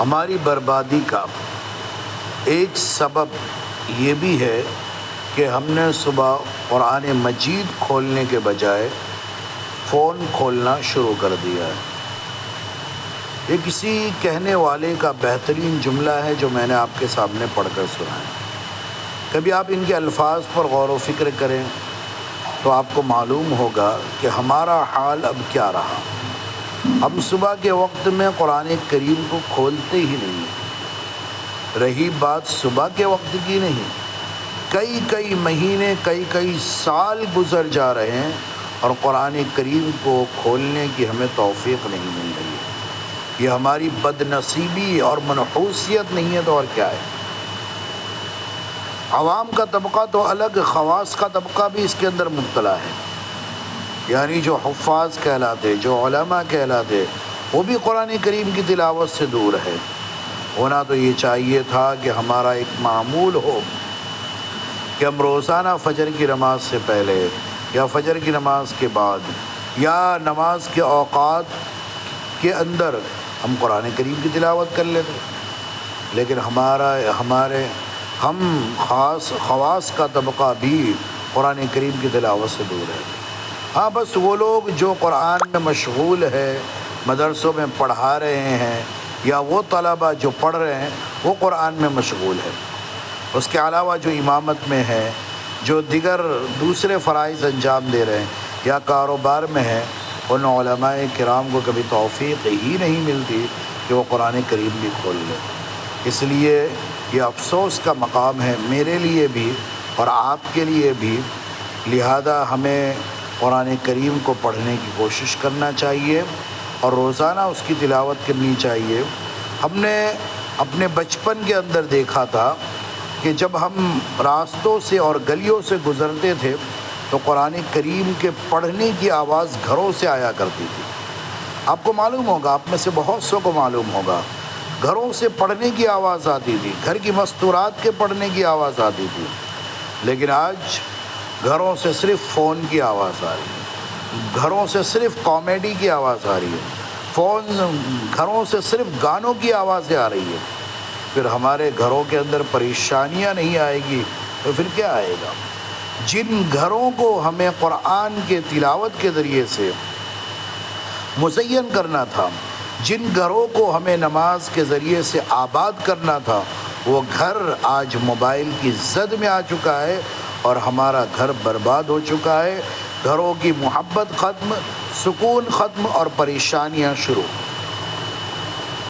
ہماری بربادی کا ایک سبب یہ بھی ہے کہ ہم نے صبح قرآن مجید کھولنے کے بجائے فون کھولنا شروع کر دیا ہے۔ یہ کسی کہنے والے کا بہترین جملہ ہے جو میں نے آپ کے سامنے پڑھ کر سنا ہے۔ کبھی آپ ان کے الفاظ پر غور و فکر کریں تو آپ کو معلوم ہوگا کہ ہمارا حال اب کیا رہا۔ ہم صبح کے وقت میں قرآن کریم کو کھولتے ہی نہیں۔ رہی بات صبح کے وقت کی نہیں، کئی مہینے کئی سال گزر جا رہے ہیں اور قرآن کریم کو کھولنے کی ہمیں توفیق نہیں مل رہی ہے۔ یہ ہماری بد نصیبی اور منحوسیت نہیں ہے تو اور کیا ہے؟ عوام کا طبقہ تو الگ، خواص کا طبقہ بھی اس کے اندر مبتلا ہے، یعنی جو حفاظ کہلاتے، جو علماء کہلاتے، وہ بھی قرآن کریم کی تلاوت سے دور ہے۔ ہونا تو یہ چاہیے تھا کہ ہمارا ایک معمول ہو کہ ہم روزانہ فجر کی نماز سے پہلے یا فجر کی نماز کے بعد یا نماز کے اوقات کے اندر ہم قرآن کریم کی تلاوت کر لیتے، لیکن ہم خواص کا طبقہ بھی قرآن کریم کی تلاوت سے دور ہے۔ ہاں، بس وہ لوگ جو قرآن میں مشغول ہے، مدرسوں میں پڑھا رہے ہیں، یا وہ طلبہ جو پڑھ رہے ہیں وہ قرآن میں مشغول ہے۔ اس کے علاوہ جو امامت میں ہے، جو دیگر دوسرے فرائض انجام دے رہے ہیں یا کاروبار میں ہے، ان علماء کرام کو کبھی توفیق ہی نہیں ملتی کہ وہ قرآن کریم بھی کھول لیں۔ اس لیے یہ افسوس کا مقام ہے میرے لیے بھی اور آپ کے لیے بھی، لہذا ہمیں قرآن کریم کو پڑھنے کی کوشش کرنا چاہیے اور روزانہ اس کی تلاوت کرنی چاہیے۔ ہم نے اپنے بچپن کے اندر دیکھا تھا کہ جب ہم راستوں سے اور گلیوں سے گزرتے تھے تو قرآن کریم کے پڑھنے کی آواز گھروں سے آیا کرتی تھی۔ آپ کو معلوم ہوگا، آپ میں سے بہت سو کو معلوم ہوگا، گھروں سے پڑھنے کی آواز آتی تھی، گھر کی مستورات کے پڑھنے کی آواز آتی تھی، لیکن آج گھروں سے صرف فون کی آواز آ رہی ہے، گھروں سے صرف کامیڈی کی آواز آ رہی ہے، گھروں سے صرف گانوں کی آوازیں آ رہی ہے۔ پھر ہمارے گھروں کے اندر پریشانیاں نہیں آئے گی تو پھر کیا آئے گا؟ جن گھروں کو ہمیں قرآن کے تلاوت کے ذریعے سے مزین کرنا تھا، جن گھروں کو ہمیں نماز کے ذریعے سے آباد کرنا تھا، وہ گھر آج موبائل کی زد میں آ چکا ہے اور ہمارا گھر برباد ہو چکا ہے۔ گھروں کی محبت ختم، سکون ختم اور پریشانیاں شروع۔